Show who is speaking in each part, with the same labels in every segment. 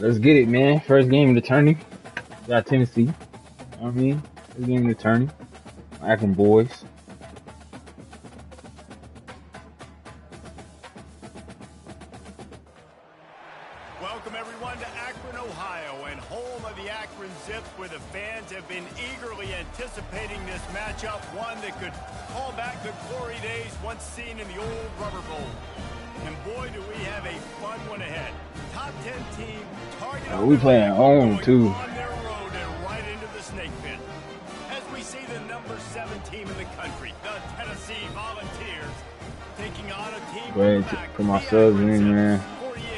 Speaker 1: Let's get it, man. First game of the tourney. Got Tennessee. You know what I mean? First game of the tourney. Akron boys.
Speaker 2: Welcome everyone to Akron, Ohio, and home of the Akron Zips, where the fans have been eagerly anticipating this matchup, one that could call back the glory days once seen in the old Rubber Bowl. And boy, do we have a fun one ahead. Top 10 team targeting
Speaker 1: we playing home too.
Speaker 2: On their road and right into the snake pit. As we see the number 7 team in the country, the Tennessee Volunteers, taking on a team.
Speaker 1: Go ahead and put my subs in, man.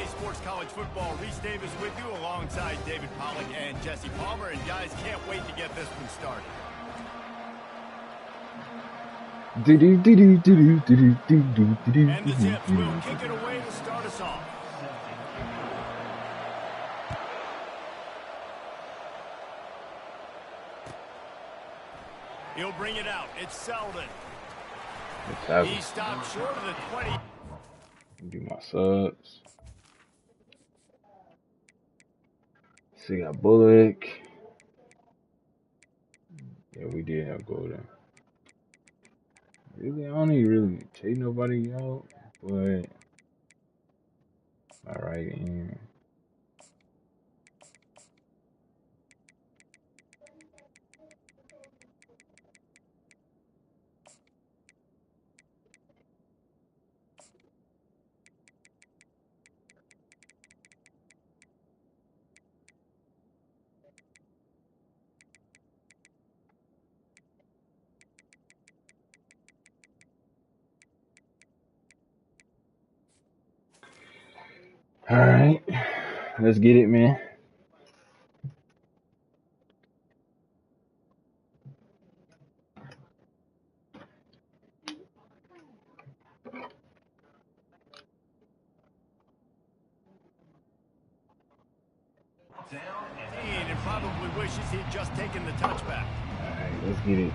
Speaker 2: Sports College Football, Reese Davis with you alongside David Pollack and Jesse Palmer. And guys, can't wait to get this one started.
Speaker 1: And
Speaker 2: the Zips will kick it away to start us off. He'll bring it out. It's Selden. He stopped short of the 20.
Speaker 1: Do my subs. See, got Bullock. Yeah, we did have Golden. Really, I don't even really take nobody out, but all right, and all right, let's get it, man.
Speaker 2: And probably wishes he'd just taken the touchback.
Speaker 1: All right, let's get it.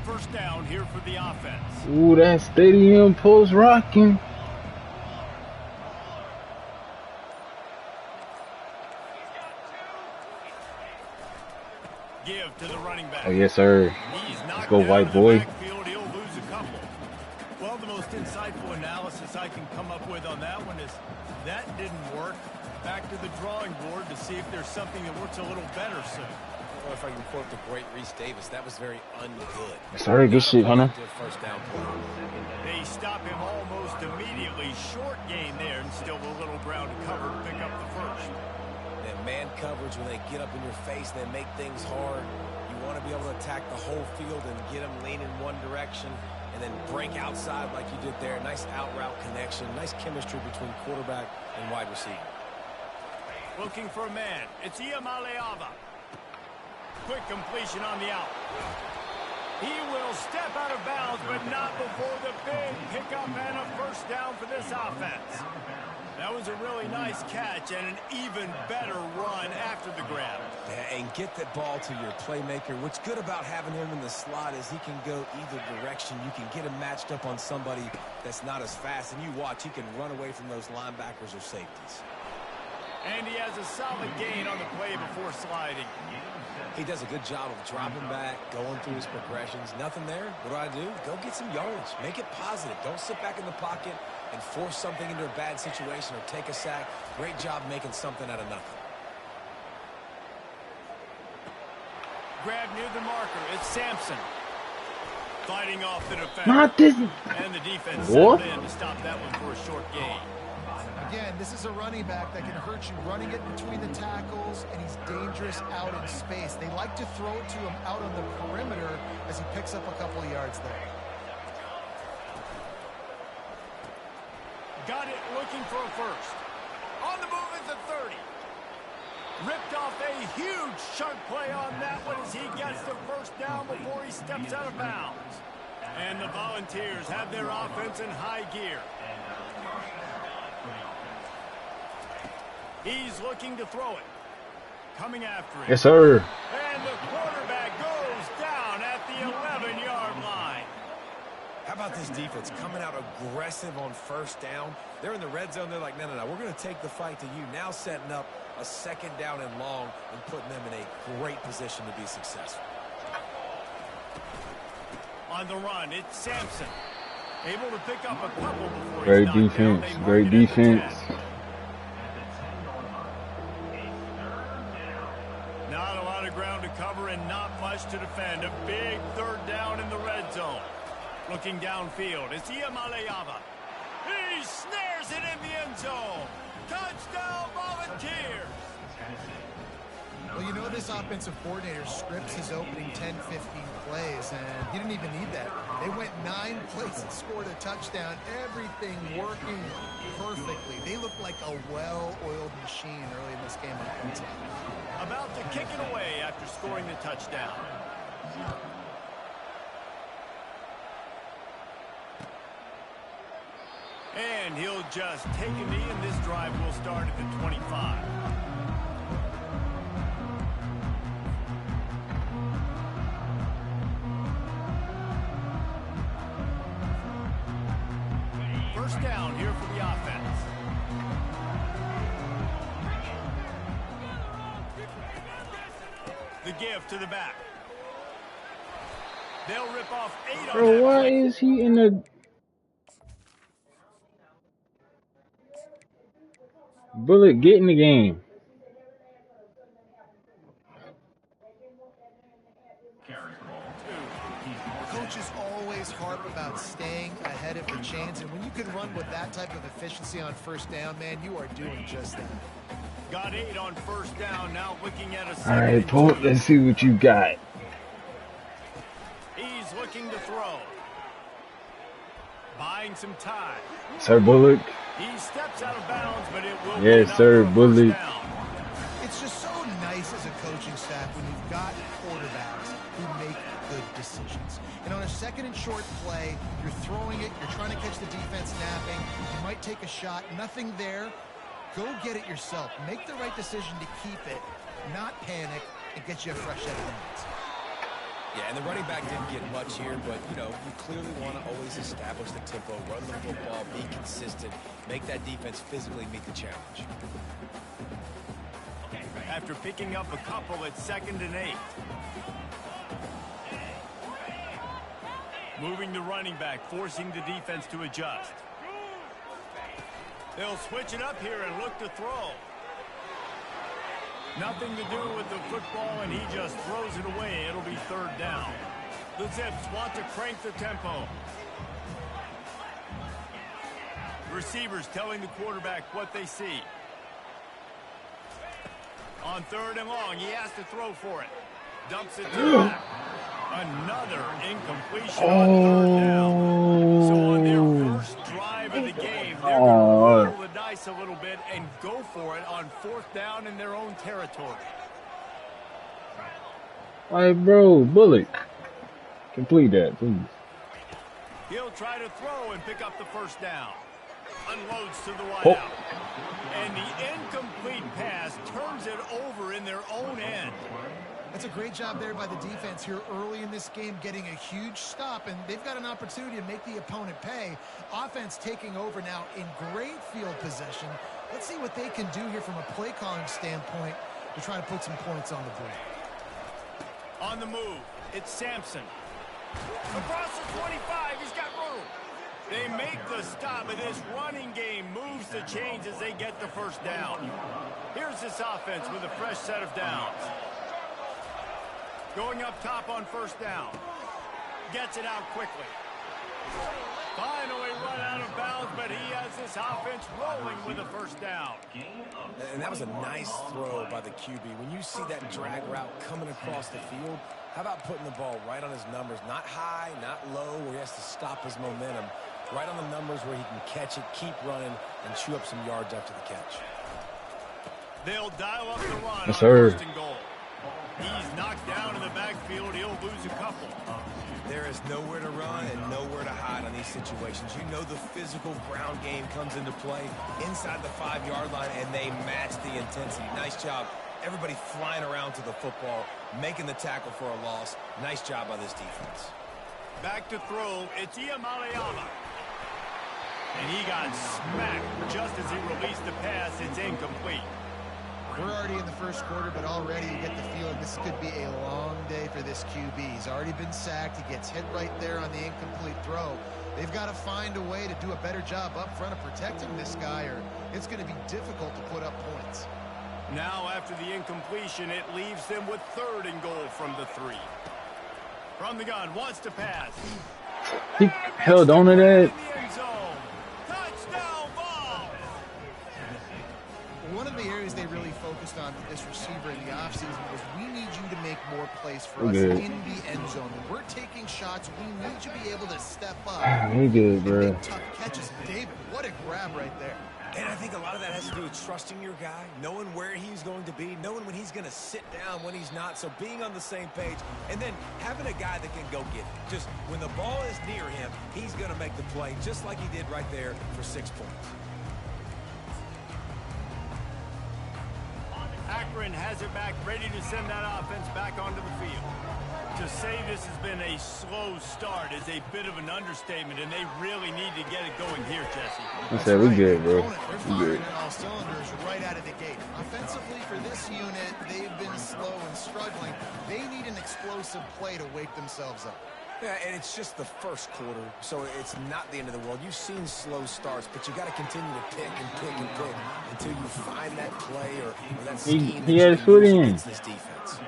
Speaker 2: First down here for the offense.
Speaker 1: Ooh, that stadium post rocking.
Speaker 2: Give to the running back.
Speaker 1: Oh, yes, sir. Let's go, white boy.
Speaker 2: He'll lose a couple. Well, the most insightful analysis I can come up with on that one is that didn't work. Back to the drawing board to see if there's something that works a little better soon.
Speaker 3: Well, if I can quote the great Reese Davis, that was very ungood.
Speaker 1: Sorry, good shit, Hunter.
Speaker 2: First down play. They stop him almost immediately. Short gain there, and still a little ground to cover to pick up the first.
Speaker 3: That man coverage, when they get up in your face, they make things hard. You want to be able to attack the whole field and get them leaning one direction and then break outside like you did there. Nice out route connection. Nice chemistry between quarterback and wide receiver.
Speaker 2: Looking for a man. It's Iamaleava. Quick completion on the out. He will step out of bounds, but not before the big pickup and a first down for this offense. That was a really nice catch and an even better run after the grab.
Speaker 3: Yeah, and get that ball to your playmaker. What's good about having him in the slot is he can go either direction. You can get him matched up on somebody that's not as fast, and you watch, he can run away from those linebackers or safeties.
Speaker 2: And he has a solid gain on the play before sliding.
Speaker 3: He does a good job of dropping back, going through his progressions. Nothing there. What do? Go get some yardage. Make it positive. Don't sit back in the pocket and force something into a bad situation or take a sack. Great job making something out of nothing.
Speaker 2: Grab near the marker. It's Sampson. Fighting off the defense.
Speaker 1: Not this.
Speaker 2: And the defense settled in to stop that one for a short gain.
Speaker 4: Again, this is a running back that can hurt you running it between the tackles, and he's dangerous out in space. They like to throw it to him out on the perimeter as he picks up a couple of yards there.
Speaker 2: Got it, looking for a first. On the move at the 30. Ripped off a huge chunk play on that one as he gets the first down before he steps out of bounds. And the Volunteers have their offense in high gear. He's looking to throw it. coming after him.
Speaker 1: Yes, sir.
Speaker 2: And the quarterback goes down at the 11-yard line.
Speaker 3: How about this defense coming out aggressive on first down? They're in the red zone. They're like, no, we're going to take the fight to you. Now setting up a second down and long and putting them in a great position to be successful.
Speaker 2: On the run, it's Sampson. Able to pick up a couple before
Speaker 1: Great
Speaker 2: he's knocked down.
Speaker 1: defense. Great defense.
Speaker 2: Not a lot of ground to cover and not much to defend. A big third down in the red zone. Looking downfield, it's Iamaleava. He snares it in the end zone. Touchdown, Volunteers.
Speaker 4: Well, you know this offensive coordinator scripts his opening 10, 15 plays, and he didn't even need that. They went 9 plays and scored a touchdown. Everything working perfectly. They look like a well-oiled machine early in this game on offense.
Speaker 2: About to kick it away after scoring the touchdown. And he'll just take a knee, and this drive will start at the 25. First down here for the offense. The give to the back. They'll rip off 8 on that
Speaker 1: Bro, why
Speaker 2: play.
Speaker 1: is he in the... Bullet, get in the game.
Speaker 4: Coaches always harp about staying ahead of the chains, and when you can run with that type of efficiency on first down, man, you are doing just that.
Speaker 2: Got 8 on first down. Now looking at a
Speaker 1: All
Speaker 2: second.
Speaker 1: right, Pope, let's see what you got.
Speaker 2: He's looking to throw. Buying some time.
Speaker 1: Sir Bullock.
Speaker 2: He steps out of bounds, but it will
Speaker 1: Yes,
Speaker 2: be
Speaker 1: sir,
Speaker 2: another
Speaker 1: Bullock.
Speaker 2: first down.
Speaker 4: It's just so nice as a coaching staff when you've got quarterbacks who make good decisions. And on a second and short play, you're throwing it, you're trying to catch the defense napping, you might take a shot, nothing there. Go get it yourself. Make the right decision to keep it, not panic, and get you a fresh set of downs.
Speaker 3: Yeah, and the running back didn't get much here, but, you know, you clearly want to always establish the tempo, run the football, be consistent, make that defense physically meet the challenge.
Speaker 2: After picking up a couple at 2nd and 8. Moving the running back, forcing the defense to adjust. They'll switch it up here and look to throw. Nothing to do with the football, and he just throws it away. It'll be 3rd down. The Zips want to crank the tempo. Receivers telling the quarterback what they see. On 3rd and long, he has to throw for it. Dumps it to the back. Another incompletion on 3rd down. So on their first drive of the game, they're going to roll the dice a little bit and go for it on 4th down in their own territory.
Speaker 1: Hey, bro, Bullock. Complete that, please.
Speaker 2: He'll try to throw and pick up the first down. Unloads to the wideout. And the incomplete pass turns it over in their own end.
Speaker 4: That's a great job there by the defense here early in this game, getting a huge stop, and they've got an opportunity to make the opponent pay. Offense taking over now in great field possession. Let's see what they can do here from a play calling standpoint to try to put some points on the board.
Speaker 2: On the move, it's Sampson. Across the 25, he's got room. They make the stop, and this running game moves the chains as they get the first down. Here's this offense with a fresh set of downs. Going up top on first down. Gets it out quickly. Finally run out of bounds, but he has this offense rolling with a first down.
Speaker 3: And that was a nice throw by the QB. When you see that drag route coming across the field, how about putting the ball right on his numbers? Not high, not low, where he has to stop his momentum. Right on the numbers where he can catch it, keep running, and chew up some yards after the catch.
Speaker 2: They'll dial up the run
Speaker 1: Yes,
Speaker 2: on
Speaker 1: sir.
Speaker 2: 1st and goal. He's knocked down in the backfield. He'll lose a couple.
Speaker 3: There is nowhere to run and nowhere to hide on these situations. You know the physical ground game comes into play inside the 5-yard line, and they match the intensity. Nice job Everybody flying around to the football, making the tackle for a loss. Nice job by this defense.
Speaker 2: Back to throw, it's Iamaleava. And he got smacked just as he released the pass. It's incomplete.
Speaker 4: We're already in the first quarter, but already you get the feeling this could be a long day for this QB. He's already been sacked. He gets hit right there on the incomplete throw. They've got to find a way to do a better job up front of protecting this guy, or it's going to be difficult to put up points.
Speaker 2: Now, after the incompletion, it leaves them with 3rd and goal from the 3. From the gun, wants to pass.
Speaker 1: He held on to that.
Speaker 2: Touchdown ball!
Speaker 4: One of the areas they really focused on with this receiver in the offseason was we need you to make more plays for us in the end zone. When we're taking shots, we need you to be able to step up
Speaker 1: He good, bro.
Speaker 4: and make tough catches. David, what a grab right there.
Speaker 3: And I think a lot of that has to do with trusting your guy, knowing where he's going to be, knowing when he's going to sit down, when he's not. So being on the same page, and then having a guy that can go get it. Just when the ball is near him, he's going to make the play, just like he did right there for 6 points.
Speaker 2: Akron has it back, ready to send that offense back onto the field. To say this has been a slow start is a bit of an understatement, and they really need to get it going here, Jesse.
Speaker 1: I said we good, bro.
Speaker 4: They're firing on all cylinders right out of the gate. Offensively, for this unit, they've been slow and struggling. They need an explosive play to wake themselves up.
Speaker 3: Yeah, and it's just the first quarter, so it's not the end of the world. You've seen slow starts, but you got to continue to pick and pick and pick until you find that play or that scheme
Speaker 1: he had his foot in.
Speaker 3: against this defense.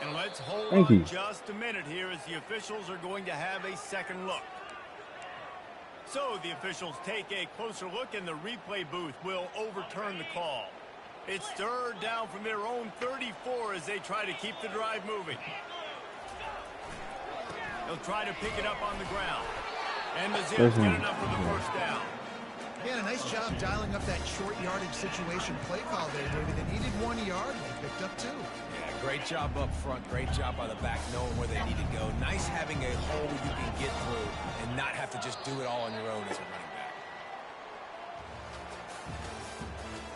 Speaker 2: And let's hold
Speaker 1: Thank
Speaker 2: on
Speaker 1: you.
Speaker 2: just a minute here as the officials are going to have a second look. So the officials take a closer look, and the replay booth will overturn the call. It's 3rd down from their own 34 as they try to keep the drive moving. They'll try to pick it up on the ground. And the Zips get enough for the first down.
Speaker 4: Yeah, a nice job dialing up that short yardage situation play call there, David. They needed 1 yard. They picked up 2.
Speaker 3: Yeah, great job up front. Great job by the back knowing where they need to go. Nice having a hole you can get through and not have to just do it all on your own as a running back.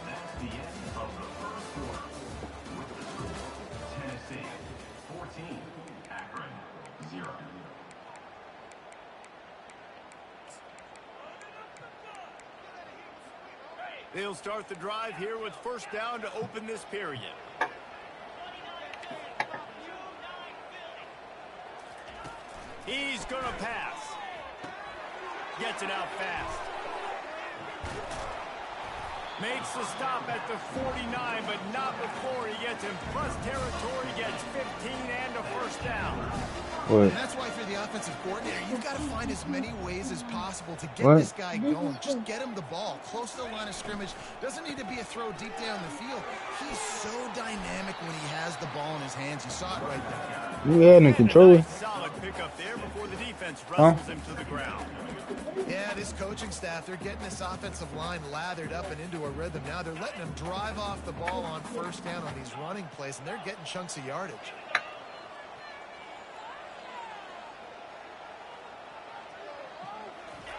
Speaker 5: That's the end of the first quarter. With the score, Tennessee 14, Akron 0.
Speaker 2: They'll start the drive here with first down to open this period. He's going to pass. Gets it out fast. Makes the stop at the 49, but not before he gets in plus territory, gets 15 and a first down.
Speaker 1: What?
Speaker 4: And that's why for the offensive coordinator, you've got to find as many ways as possible to get this guy going. Just get him the ball close to the line of scrimmage. Doesn't need to be a throw deep down the field. He's so dynamic when he has the ball in his hands. You saw it right there.
Speaker 1: You had him controlling.
Speaker 2: Solid pickup there before the defense wrestles him to the ground.
Speaker 4: Yeah, this coaching staff, they're getting this offensive line lathered up and into a rhythm. Now they're letting them drive off the ball on first down on these running plays, and they're getting chunks of yardage.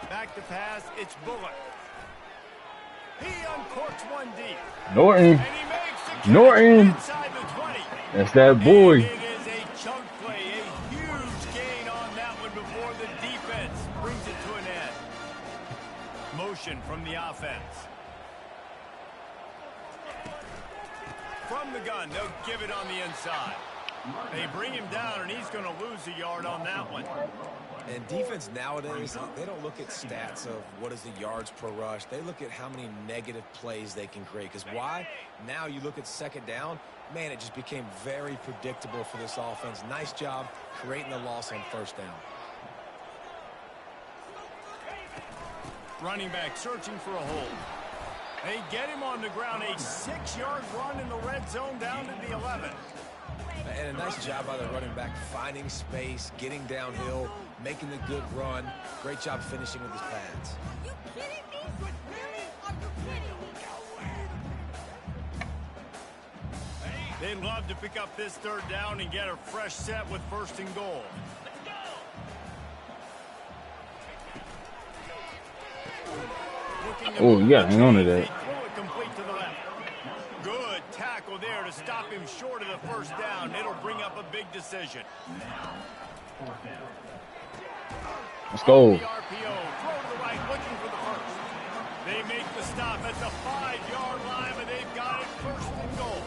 Speaker 2: Back to pass, it's Bullock. He uncorks one deep.
Speaker 1: Norton.
Speaker 2: And he makes the catch
Speaker 1: Norton.
Speaker 2: inside the 20.
Speaker 1: That's that boy.
Speaker 2: And it is a chunk play, a huge gain on that one before the defense brings it to an end. Motion from the offense. From the gun, they'll give it on the inside. They bring him down, and he's going to lose a yard on that one.
Speaker 3: And defense nowadays, they don't look at stats of what is the yards per rush. They look at how many negative plays they can create. Because why? Now you look at second down, man, it just became very predictable for this offense. Nice job creating the loss on first down.
Speaker 2: Running back searching for a hole. They get him on the ground, a 6-yard run in the red zone down to the 11.
Speaker 3: And a nice job by the running back, finding space, getting downhill, making the good run. Great job finishing with his pads.
Speaker 6: You kidding me? Really? Are you kidding?
Speaker 2: They'd love to pick up this third down and get a fresh set with first and goal.
Speaker 1: Oh, you gotta hang on to that.
Speaker 2: Complete to the left. Good tackle there to stop him short of the first down. It'll bring up a big decision.
Speaker 1: Let's go.
Speaker 2: The RPO, throw to the right, looking for the first. They make the stop at the 5-yard line, but they've got it first and goal.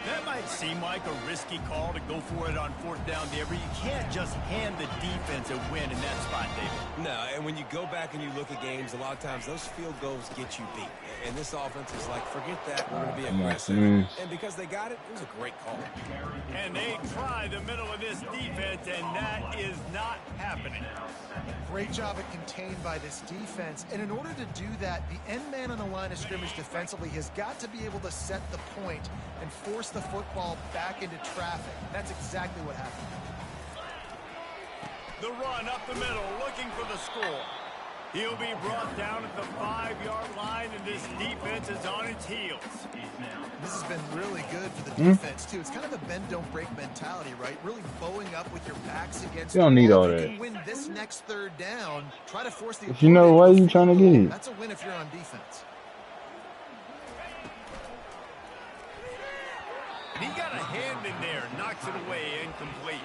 Speaker 2: That might seem like a risky call to go for it on 4th down there, but you can't just hand the defense a win in that spot, David.
Speaker 3: No, and when you go back and you look at games, a lot of times those field goals get you beat. And this offense is like, forget that, we're going to be aggressive. And because they got it, it was a great call.
Speaker 2: And they try the middle of this defense, and that is not happening.
Speaker 4: Great job at contained by this defense. And in order to do that, the end man on the line of scrimmage defensively has got to be able to set the point and force the football back into traffic. That's exactly what happened.
Speaker 2: The run up the middle, looking for the score. He'll be brought down at the 5-yard line, and this defense is on its heels.
Speaker 4: This has been really good for the defense, too. It's kind of a bend-don't-break mentality, right? Really bowing up with your backs against
Speaker 1: You don't need all
Speaker 4: You
Speaker 1: that.
Speaker 4: can win this next 3rd down. Try to force the
Speaker 1: If you know why
Speaker 4: opponent
Speaker 1: you
Speaker 4: to
Speaker 1: trying to
Speaker 4: field
Speaker 1: get
Speaker 4: goal.
Speaker 1: it.
Speaker 4: That's a win if you're on defense.
Speaker 2: He got a hand in there, knocks it away, incomplete.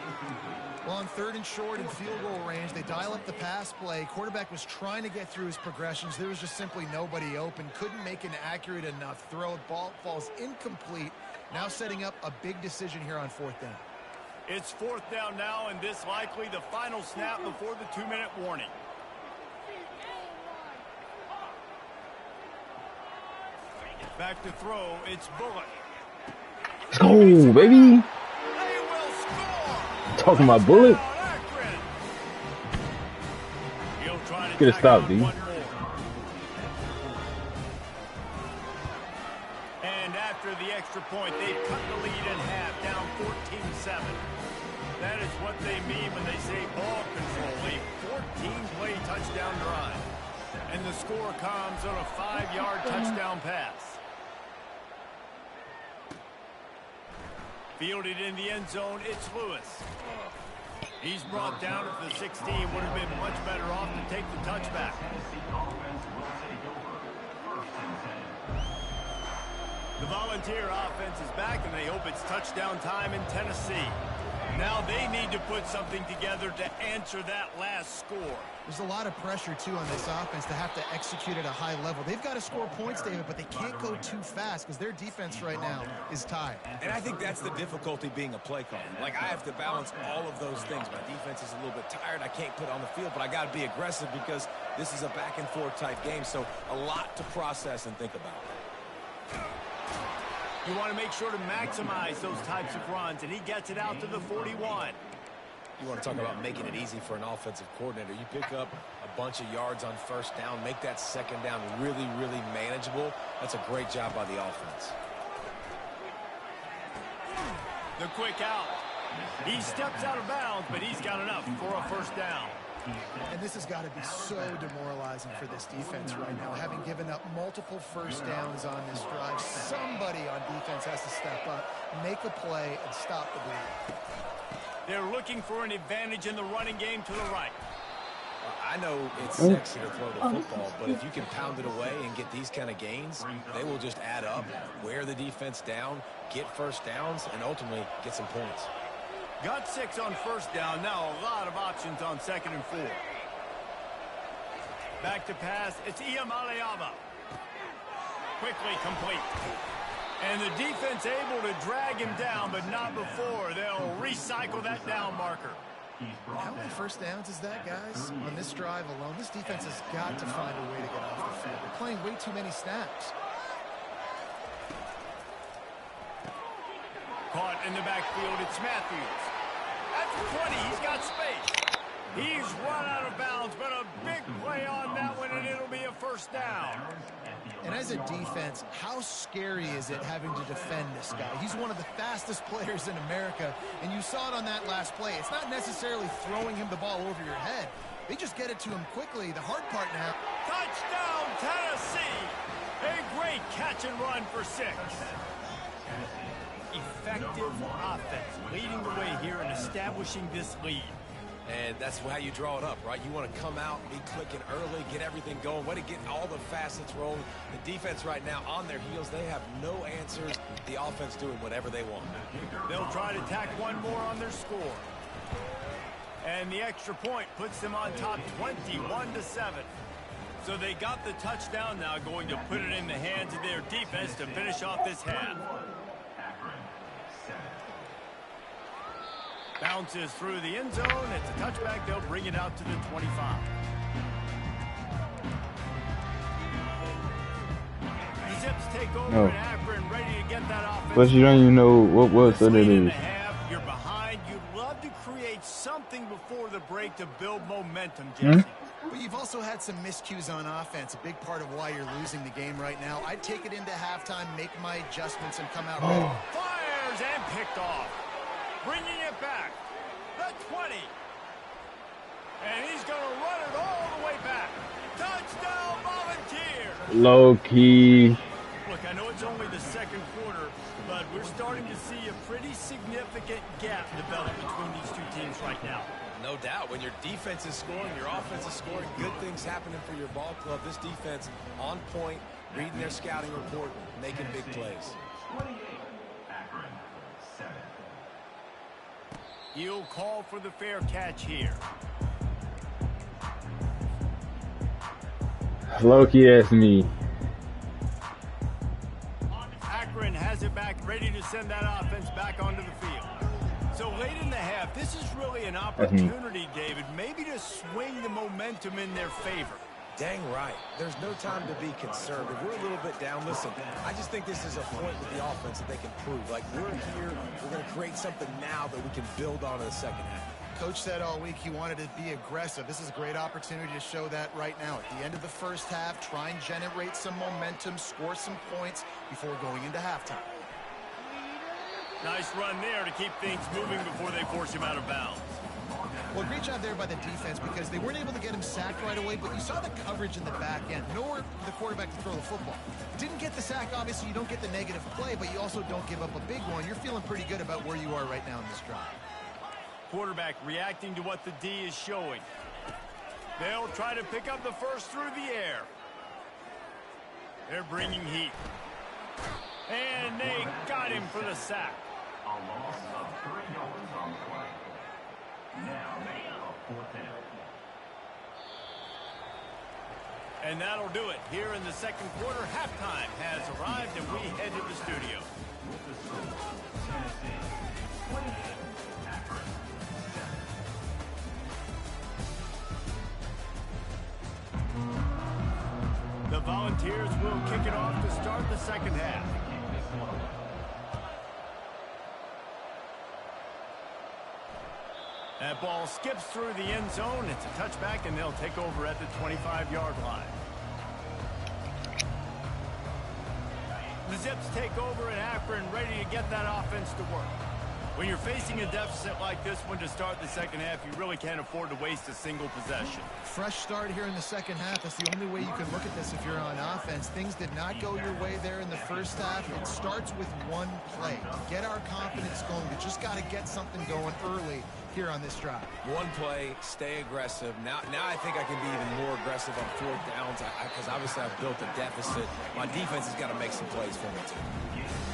Speaker 4: Well, on 3rd and short and field goal range, they dial up the pass play. Quarterback was trying to get through his progressions. There was just simply nobody open. Couldn't make an accurate enough throw. Ball falls incomplete. Now setting up a big decision here on 4th down.
Speaker 2: It's 4th down now, and this likely the final snap before the 2-minute warning. Back to throw, it's Bullock.
Speaker 1: Let's go, baby.
Speaker 2: They will score.
Speaker 1: Talking about Bullet.
Speaker 2: Akron. He'll try to
Speaker 1: Get a
Speaker 2: tack
Speaker 1: stop,
Speaker 2: on
Speaker 1: D.
Speaker 2: one more. And after the extra point, they've cut the lead in half, down 14-7. That is what they mean when they say ball control, a 14-play touchdown drive. And the score comes on a 5-yard touchdown pass. Fielded in the end zone, it's Lewis. He's brought down at the 16. Would have been much better off to take the touchback. The Volunteer offense is back, and they hope it's touchdown time in Tennessee. Now they need to put something together to answer that last score.
Speaker 4: There's a lot of pressure, too, on this offense to have to execute at a high level. They've got to score points, David, but they can't go too fast because their defense right now is tired.
Speaker 3: And I think that's the difficulty being a play caller. Like, I have to balance all of those things. My defense is a little bit tired. I can't put on the field, but I got to be aggressive because this is a back-and-forth type game, so a lot to process and think about.
Speaker 2: You want to make sure to maximize those types of runs, and he gets it out to the 41.
Speaker 3: You want to talk about making it easy for an offensive coordinator. You pick up a bunch of yards on 1st down, make that 2nd down really, really manageable. That's a great job by the offense.
Speaker 2: The quick out. He steps out of bounds, but he's got enough for a 1st down.
Speaker 4: And this has got to be so demoralizing for this defense right now. Having given up multiple 1st downs on this drive, somebody on defense has to step up, make a play, and stop the bleed.
Speaker 2: They're looking for an advantage in the running game to the right.
Speaker 3: I know it's sexy to throw the football, but if you can pound it away and get these kind of gains, they will just add up, wear the defense down, get 1st downs, and ultimately get some points.
Speaker 2: Got 6 on 1st down. Now a lot of options on 2nd and 4. Back to pass. It's Iamaleava. Quickly complete. And the defense able to drag him down, but not before. They'll recycle that down marker.
Speaker 4: How many 1st downs is that, guys? On this drive alone, this defense has got to find a way to get off the field. They're playing way too many snaps.
Speaker 2: Caught in the backfield, it's Matthews. At the 20, he's got space. He's run out of bounds, but a big play on that one, and it'll be a 1st down.
Speaker 4: And as a defense, how scary is it having to defend this guy? He's one of the fastest players in America, and you saw it on that last play. It's not necessarily throwing him the ball over your head. They just get it to him quickly. The hard part now.
Speaker 2: Touchdown, Tennessee! A great catch and run for 6. Effective offense leading the way here and establishing this lead.
Speaker 3: And that's how you draw it up, right? You want to come out, be clicking early, get everything going, way to get all the facets rolling. The defense right now on their heels, they have no answers. The offense doing whatever they want.
Speaker 2: They'll try to tack one more on their score. And the extra point puts them on top 21-7. So they got the touchdown now, going to put it in the hands of their defense to finish off this half. Bounces through the end zone. It's a touchback. They'll bring it out to the 25. The Zips take over in Akron, ready to get that offense.
Speaker 1: But you don't even know what it is.
Speaker 2: You're behind. You'd love to create something before the break to build momentum, Jesse.
Speaker 4: But you've also had some miscues on offense, a big part of why you're losing the game right now. I'd take it into halftime, make my adjustments, and come out ready.
Speaker 2: Fires and picked off. Bringing it back. The 20. And he's going to run it all the way back. Touchdown, Volunteers.
Speaker 1: Low key.
Speaker 2: Look, I know it's only the second quarter, but we're starting to see a pretty significant gap develop between these two teams right now.
Speaker 3: No doubt. When your defense is scoring, your offense is scoring, good things happening for your ball club. This defense on point, reading their scouting report, making big plays.
Speaker 5: 28, Akron, 7.
Speaker 2: He'll call for the fair catch here.
Speaker 1: Low-key asked me.
Speaker 2: Akron has it back, ready to send that offense back onto the field. So late in the half, this is really an opportunity, David, maybe to swing the momentum in their favor.
Speaker 3: Dang right. There's no time to be conservative. We're a little bit down. Listen, I just think this is a point with the offense that they can prove. Like, we're here, we're going to create something now that we can build on in the second half.
Speaker 4: Coach said all week he wanted to be aggressive. This is a great opportunity to show that right now. At the end of the first half, try and generate some momentum, score some points before going into halftime.
Speaker 2: Nice run there to keep things moving before they force him out of bounds.
Speaker 4: Well, great job there by the defense because they weren't able to get him sacked right away, but you saw the coverage in the back end. Nowhere for the quarterback to throw the football. Didn't get the sack, obviously you don't get the negative play, but you also don't give up a big one. You're feeling pretty good about where you are right now in this drive.
Speaker 2: Quarterback reacting to what the D is showing. They'll try to pick up the first through the air. They're bringing heat. And they got him for the sack.
Speaker 5: A loss of 3 yards on the play. Now make a 4th down.
Speaker 2: And that'll do it. Here in the second quarter, halftime has arrived, and we head to the studio.
Speaker 5: With the score, Tennessee 28, Akron 7.
Speaker 2: The Volunteers will kick it off to start the second half. That ball skips through the end zone. It's a touchback, and they'll take over at the 25-yard line. The Zips take over in Akron, ready to get that offense to work. When you're facing a deficit like this one to start the second half, you really can't afford to waste a single possession.
Speaker 4: Fresh start here in the second half. That's the only way you can look at this if you're on offense. Things did not go your way there in the first half. It starts with one play. To get our confidence going, we just got to get something going early here on this drive.
Speaker 3: One play, stay aggressive. Now I think I can be even more aggressive on 4th downs because obviously I've built a deficit. My defense has got to make some plays for me too.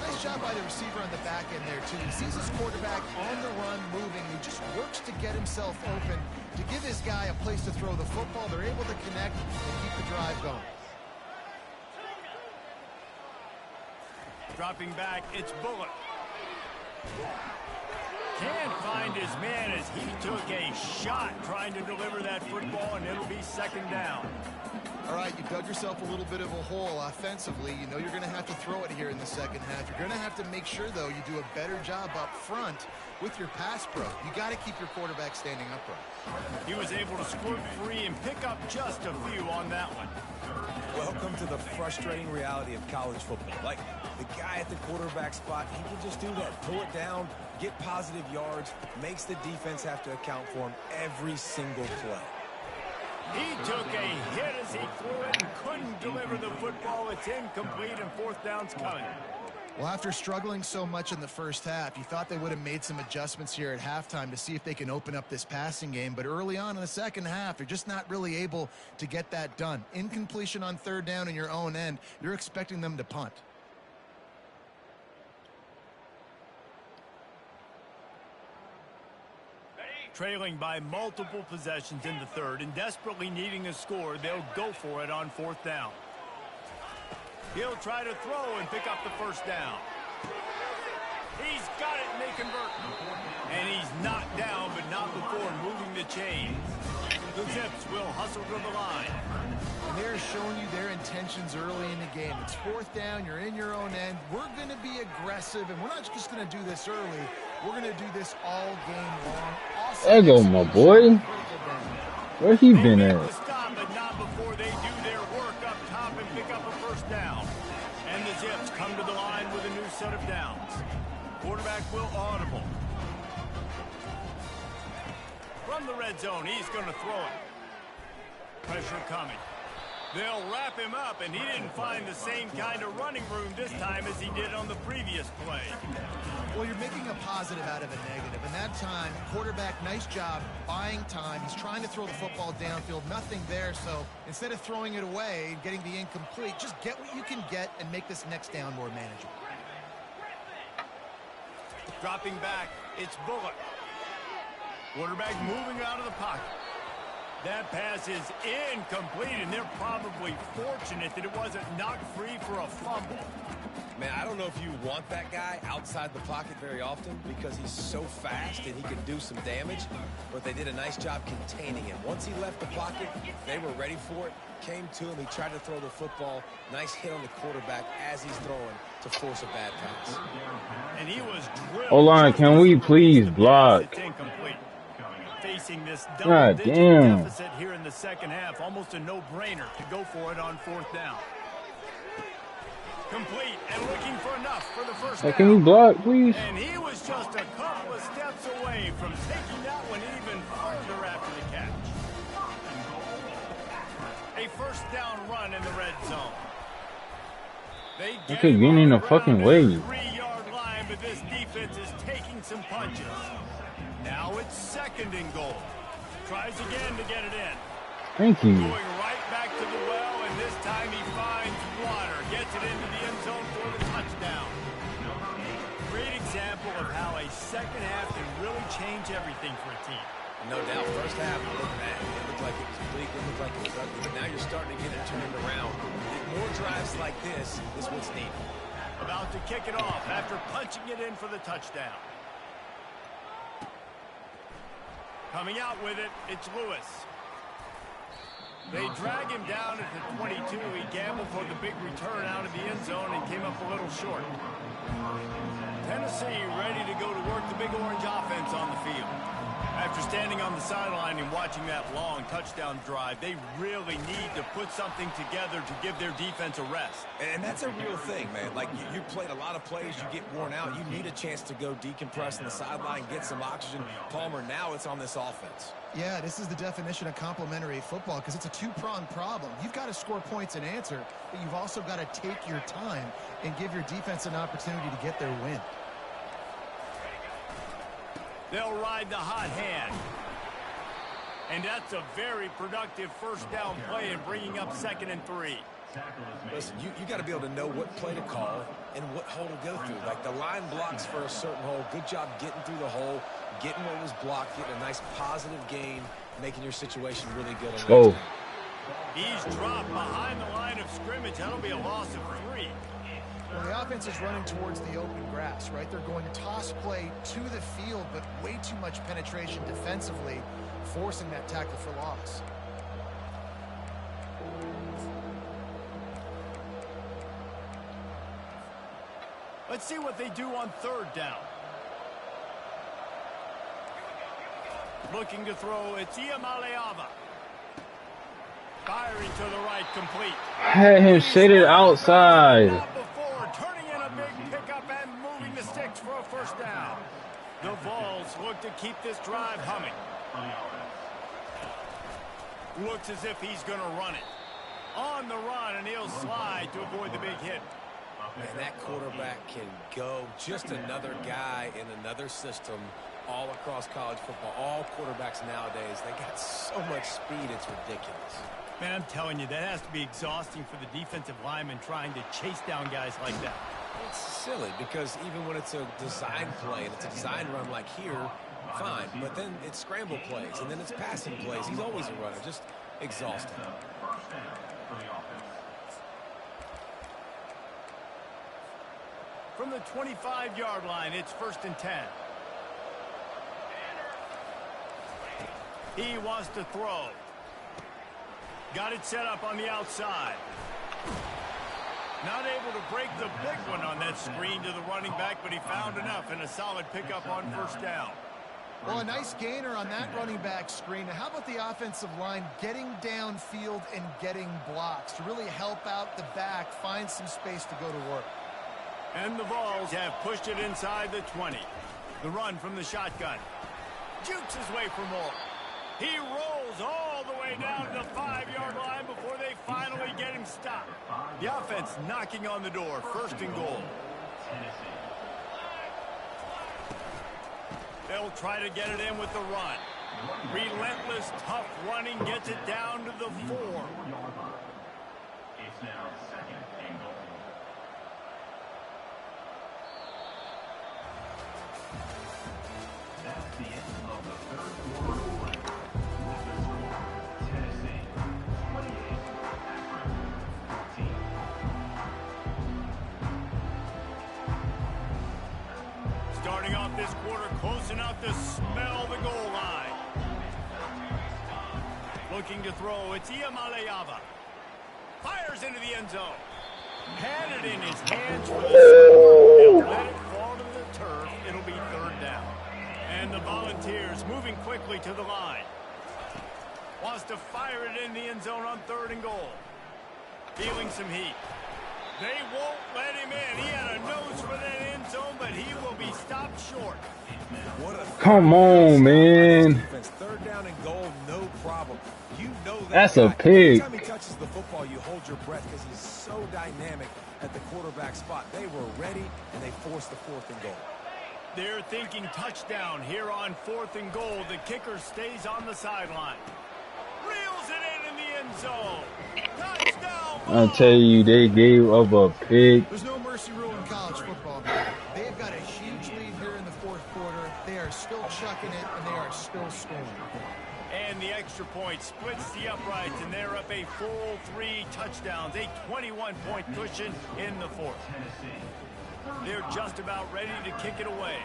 Speaker 4: Nice job by the receiver on the back end there, too. He sees his quarterback on the run moving. He just works to get himself open to give his guy a place to throw the football. They're able to connect and keep the drive going.
Speaker 2: Dropping back, it's Bullock. Can't find his man as he took a shot trying to deliver that football, and it'll be second down.
Speaker 4: All right, you dug yourself a little bit of a hole offensively. You know you're going to have to throw it here in the second half. You're going to have to make sure, though, you do a better job up front with your pass pro. You got to keep your quarterback standing upright.
Speaker 2: He was able to squirt free and pick up just a few on that one.
Speaker 3: Welcome to the frustrating reality of college football. Like, the guy at the quarterback spot, he can just do that. Pull it down, get positive yards, makes the defense have to account for him every single play.
Speaker 2: He took a hit as he threw it and couldn't deliver the football. It's incomplete, and 4th down's coming.
Speaker 4: Well, after struggling so much in the first half, you thought they would have made some adjustments here at halftime to see if they can open up this passing game. But early on in the second half, they're just not really able to get that done. Incompletion on third down in your own end, you're expecting them to punt.
Speaker 2: Trailing by multiple possessions in the third and desperately needing a score, they'll go for it on fourth down. He'll try to throw and pick up the first down. He's got it and they convert. And he's knocked down, but not before moving the chains. The Zips will hustle to the line.
Speaker 4: And they're showing you their intentions early in the game. It's fourth down, you're in your own end. We're going to be aggressive, and we're not just going to do this early. We're going to do this all game long. Awesome.
Speaker 1: There go my boy. Where he been
Speaker 2: They
Speaker 1: at?
Speaker 2: make the stop, but not before they do their work up top and pick up a first down. And the Zips come to the line with a new set of downs. Quarterback will audible. From the red zone, he's going to throw it. Pressure coming. They'll wrap him up, and he didn't find the same kind of running room this time as he did on the previous play.
Speaker 4: Well, you're making a positive out of a negative. And that time, quarterback, nice job buying time. He's trying to throw the football downfield. Nothing there. So instead of throwing it away and getting the incomplete, just get what you can get and make this next down more manageable.
Speaker 2: Dropping back, it's Bullock. Quarterback moving out of the pocket. That pass is incomplete, and they're probably fortunate that it wasn't knocked free for a fumble.
Speaker 3: Man, I don't know if you want that guy outside the pocket very often because he's so fast and he can do some damage, but they did a nice job containing him. Once he left the pocket, they were ready for it, came to him, he tried to throw the football, nice hit on the quarterback as he's throwing to force a bad pass.
Speaker 2: And he was drilled.
Speaker 1: Hold on, can we please block?
Speaker 2: It's incomplete. Facing this
Speaker 1: God
Speaker 2: double-digit
Speaker 1: damn.
Speaker 2: deficit here in the second half, almost a no-brainer to go for it on fourth down. Complete and looking for enough for the first
Speaker 1: Hey,
Speaker 2: down.
Speaker 1: can you block, please?
Speaker 2: And he was just a couple of steps away from taking that one even further after the catch. A first down run in the red zone. They get
Speaker 1: Okay,
Speaker 2: him
Speaker 1: getting
Speaker 2: on
Speaker 1: in
Speaker 2: the
Speaker 1: the fucking
Speaker 2: ground
Speaker 1: way.
Speaker 2: at the 3-yard line, but this defense is taking some punches. Now it's second and goal. Tries again to get it in.
Speaker 1: Thank you.
Speaker 2: Going right back to the well, and this time he finds water. Gets it into the end zone for the touchdown. Great example of how a second half can really change everything for a team.
Speaker 3: No doubt, first half, look at that. It looked like it was bleak, it looked like it was ugly, but now you're starting to get it turned around. More drives like this is what's needed.
Speaker 2: About to kick it off after punching it in for the touchdown. Coming out with it, it's Lewis. They drag him down at the 22. He gambled for the big return out of the end zone and came up a little short. Tennessee ready to go to work the big orange offense on the field. After standing on the sideline and watching that long touchdown drive, they really need to put something together to give their defense a rest.
Speaker 3: And that's a real thing, man. Like, you played a lot of plays, you get worn out. You need a chance to go decompress on the sideline, get some oxygen. Palmer, now it's on this offense.
Speaker 4: Yeah, this is the definition of complementary football because it's a two-pronged problem. You've got to score points and answer, but you've also got to take your time and give your defense an opportunity to get their win.
Speaker 2: They'll ride the hot hand. And that's a very productive first down play in bringing up 2nd and 3.
Speaker 3: Listen, you got to be able to know what play to call and what hole to go through. Like, the line blocks for a certain hole. Good job getting through the hole, getting what was blocked, getting a nice positive gain, making your situation really good.
Speaker 1: Oh.
Speaker 2: He's dropped behind the line of scrimmage. That'll be a loss of 3.
Speaker 4: Well, the offense is running towards the open grass, right? They're going toss play to the field, but way too much penetration defensively, forcing that tackle for loss.
Speaker 2: Let's see what they do on 3rd down. Looking to throw, it's Iamaleava. Firing to the right, complete.
Speaker 1: Had him shaded outside.
Speaker 2: Not before, turning in a big pickup and moving the sticks for a first down. The Vols look to keep this drive humming. Looks as if he's going to run it. On the run, and he'll slide to avoid the big hit.
Speaker 3: And that quarterback can go. Just another guy in another system all across college football. All quarterbacks nowadays, they got so much speed, it's ridiculous.
Speaker 2: Man, I'm telling you, that has to be exhausting for the defensive lineman trying to chase down guys like that.
Speaker 3: It's silly because even when it's a design play and it's a design run like here, fine. But then it's scramble plays and then it's passing plays. He's always a runner. Just exhausting.
Speaker 5: First down for the offense.
Speaker 2: From the 25-yard line, it's 1st and 10. He wants to throw. Got it set up on the outside. Not able to break the big one on that screen to the running back, but he found enough and a solid pickup on 1st down.
Speaker 4: Well, a nice gainer on that running back screen. Now, how about the offensive line getting downfield and getting blocks to really help out the back, find some space to go to work?
Speaker 2: And the Vols have pushed it inside the 20. The run from the shotgun. Jukes his way for more. He rolls all the way down to the 5-yard line before they finally get him stopped. The offense knocking on the door. 1st and goal. They'll try to get it in with the run. Relentless, tough running gets it down to the 4.
Speaker 5: It's now 2nd and goal. That's the end of the 3rd quarter. With the score, Tennessee 28, Akron 14.
Speaker 2: Starting off this quarter close enough to smell the goal line. Looking to throw, it's Iamaleava. Fires into the end zone. Had it in his hands for the score. He'll let it fall to the turf. It'll be 3rd down. And the Volunteers moving quickly to the line. Wants to fire it in the end zone on 3rd and goal. Feeling some heat. They won't let him in. He had a nose for that end zone, but he will be stopped short.
Speaker 1: Come on, man.
Speaker 3: 3rd down and goal, no problem. You know that
Speaker 1: That's a
Speaker 3: guy.
Speaker 1: pig.
Speaker 3: Every time he touches the football, you hold your breath because he's so dynamic at the quarterback spot. They were ready, and they forced the 4th and goal.
Speaker 2: They're thinking touchdown here on 4th and goal. The kicker stays on the sideline. Reels it in the end zone. Touchdown.
Speaker 1: I'll tell you, they gave up a pig.
Speaker 4: There's no mercy rule in college football, man. They've got a huge lead here in the 4th quarter. They are still chucking it, and they are still scoring.
Speaker 2: And the extra point splits the uprights, and they're up a full 3 touchdowns, a 21-point cushion in the 4th. They're just about ready to kick it away.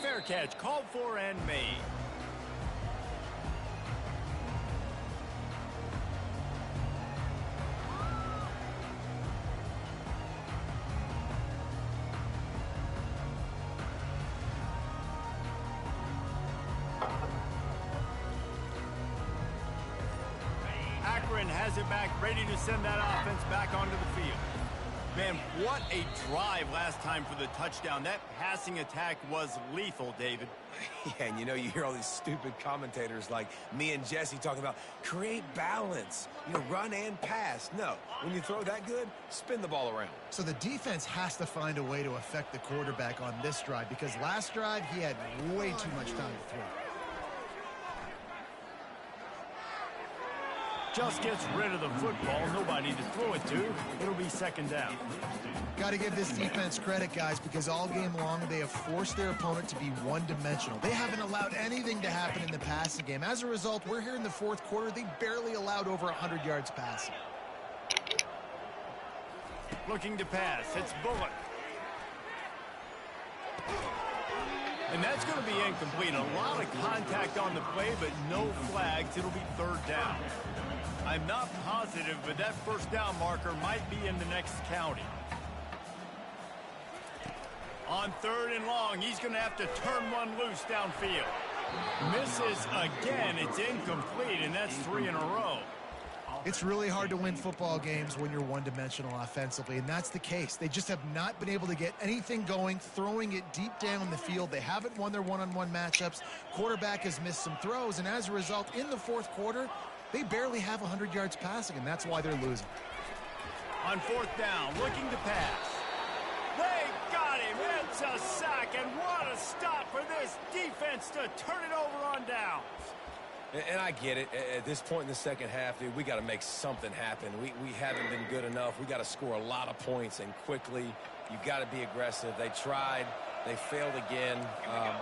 Speaker 2: Fair catch called for and made. Akron has it back, ready to send that offense back onto the field. Man, what a drive last time for the touchdown. That passing attack was lethal, David.
Speaker 3: Yeah, and you hear all these stupid commentators like me and Jesse talking about create balance, run and pass. No, when you throw that good, spin the ball around.
Speaker 4: So the defense has to find a way to affect the quarterback on this drive because last drive he had way too much time to throw.
Speaker 2: Just gets rid of the football, nobody to throw it to. It'll be 2nd down.
Speaker 4: Got to give this defense credit, guys, because all game long they have forced their opponent to be one-dimensional. They haven't allowed anything to happen in the passing game. As a result, we're here in the 4th quarter. They barely allowed over 100 yards passing.
Speaker 2: Looking to pass. It's Bullock. And that's going to be incomplete. A lot of contact on the play, but no flags. It'll be 3rd down. I'm not positive, but that 1st down marker might be in the next county. On 3rd and long, he's going to have to turn one loose downfield. Misses again. It's incomplete, and that's 3 in a row.
Speaker 4: It's really hard to win football games when you're one-dimensional offensively, and that's the case. They just have not been able to get anything going, throwing it deep down the field. They haven't won their one-on-one matchups. Quarterback has missed some throws, and as a result, in the 4th quarter, They barely have 100 yards passing, and that's why they're losing.
Speaker 2: On fourth down, looking to pass. They got him. It's a sack, and what a stop for this defense to turn it over on downs.
Speaker 3: And I get it. At this point in the second half, dude, we got to make something happen. We haven't been good enough. We got to score a lot of points and quickly. You got to be aggressive. They tried. They failed again.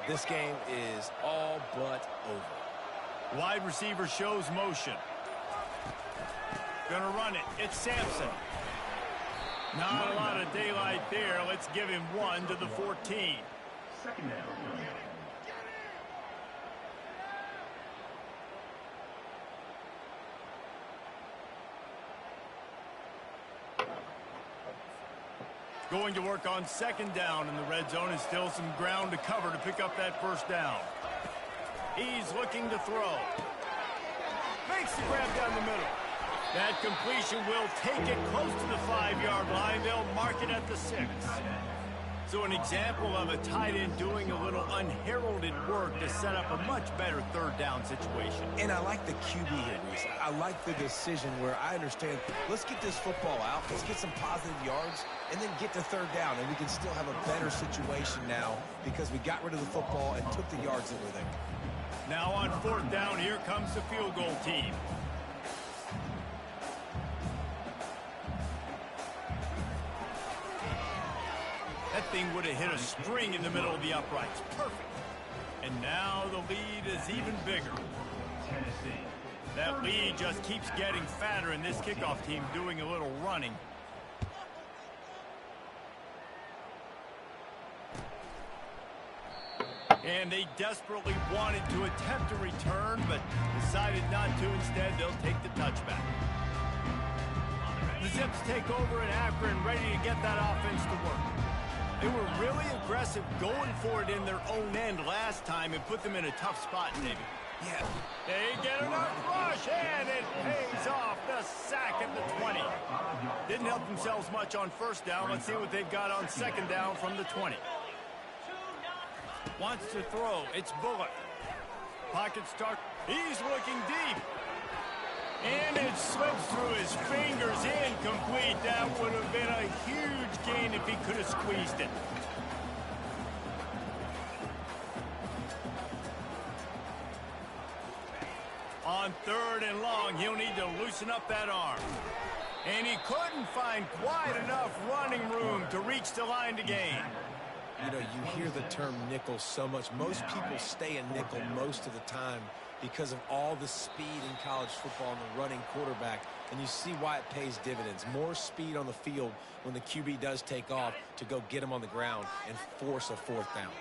Speaker 3: This game is all but over.
Speaker 2: Wide receiver shows motion. Gonna run it. It's Sampson. Not a lot of daylight there. Let's give him 1 to the 14.
Speaker 5: Second down.
Speaker 2: Going to work on second down in the red zone, and still some ground to cover to pick up that first down. He's looking to throw. Makes the grab down the middle. That completion will take it close to the 5-yard line. They'll mark it at the 6. So an example of a tight end doing a little unheralded work to set up a much better third down situation.
Speaker 3: And I like the QB here, Reese. I like the decision where I understand, let's get this football out, let's get some positive yards, and then get to third down, and we can still have a better situation now because we got rid of the football and took the yards that were there.
Speaker 2: Now on fourth down, here comes the field goal team. That thing would have hit a string in the middle of the uprights. Perfect. And now the lead is even bigger.
Speaker 5: Tennessee.
Speaker 2: That lead just keeps getting fatter, and this kickoff team doing a little running. And they desperately wanted to attempt a return, but decided not to. Instead, they'll take the touchback. The Zips take over in Akron, ready to get that offense to work. They were really aggressive going for it in their own end last time and put them in a tough spot, David.
Speaker 3: Yeah.
Speaker 2: They get enough rush, and it pays off. The sack at the 20. Didn't help themselves much on first down. Let's see what they've got on second down from the 20. Wants to throw. It's Bullock. Pocket start. He's looking deep. And it slips through his fingers. Incomplete. That would have been a huge gain if he could have squeezed it. On third and long, he'll need to loosen up that arm. And he couldn't find quite enough running room to reach the line to gain.
Speaker 3: You know, you hear the term nickel so much. Most people stay a nickel most of the time because of all the speed in college football and the running quarterback. And you see why it pays dividends. More speed on the field when the QB does take off to go get him on the ground and force a fourth down.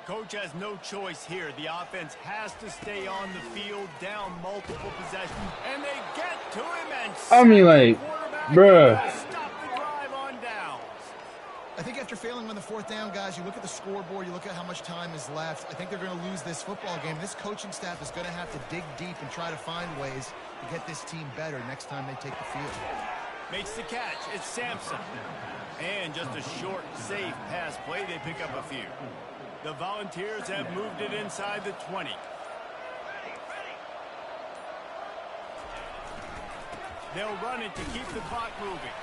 Speaker 2: Coach has no choice here. The offense has to stay on the field, down multiple possessions, and they get to him and
Speaker 1: I mean, like, bruh.
Speaker 2: Stop the drive on downs.
Speaker 4: I think after failing on the fourth down, guys, you look at the scoreboard, you look at how much time is left. I think they're going to lose this football game. This coaching staff is going to have to dig deep and try to find ways to get this team better next time they take the field.
Speaker 2: Makes the catch. It's Sampson. And just a short, safe pass play. They pick up a few. The Volunteers have moved it inside the 20. They'll run it to keep the clock moving.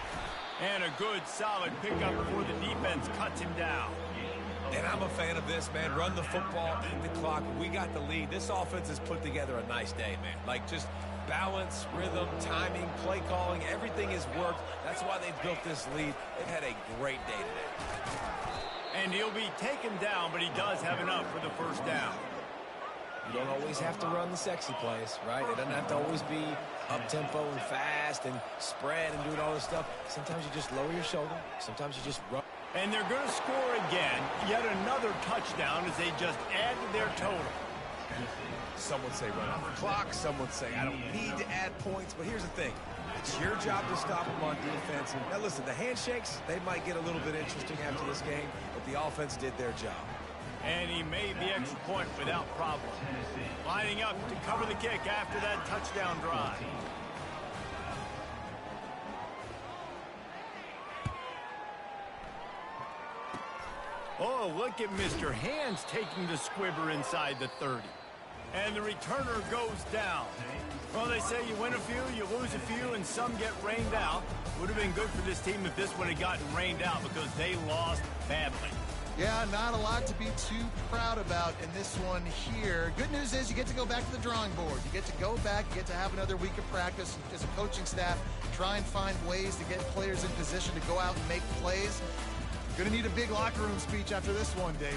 Speaker 2: And a good, solid pickup before the defense cuts him down.
Speaker 3: And I'm a fan of this, man. Run the football, eat the clock. We got the lead. This offense has put together a nice day, man. Like, just balance, rhythm, timing, play calling, everything has worked. That's why they've built this lead. They've had a great day today.
Speaker 2: And he'll be taken down, but he does have enough for the first down.
Speaker 3: You don't always have to run the sexy plays, right? It doesn't have to always be up-tempo and fast and spread and doing all this stuff. Sometimes you just lower your shoulder. Sometimes you just run.
Speaker 2: And they're going to score again. Yet another touchdown as they just add to their total.
Speaker 3: Some would say run off the clock. Some would say I don't need to add points. But here's the thing. It's your job to stop them on defense. And now listen, the handshakes, they might get a little bit interesting after this game, but the offense did their job.
Speaker 2: And he made the extra point without problem. Lining up to cover the kick after that touchdown drive. Oh, look at Mr. Hands taking the squibber inside the 30. And the returner goes down. Well, they say you win a few, you lose a few, and some get rained out. Would have been good for this team if this one had gotten rained out because they lost badly.
Speaker 4: Yeah, not a lot to be too proud about in this one here. Good news is you get to go back to the drawing board. You get to go back, you get to have another week of practice as a coaching staff, try and find ways to get players in position to go out and make plays. You're going to need a big locker room speech after this one, David.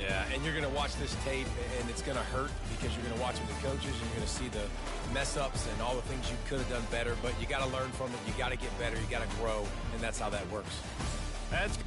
Speaker 3: Yeah, and you're going to watch this tape, and it's going to hurt because you're going to watch with the coaches, and you're going to see the mess-ups and all the things you could have done better, but you got to learn from it. You got to get better. You got to grow, and that's how that works.
Speaker 2: That's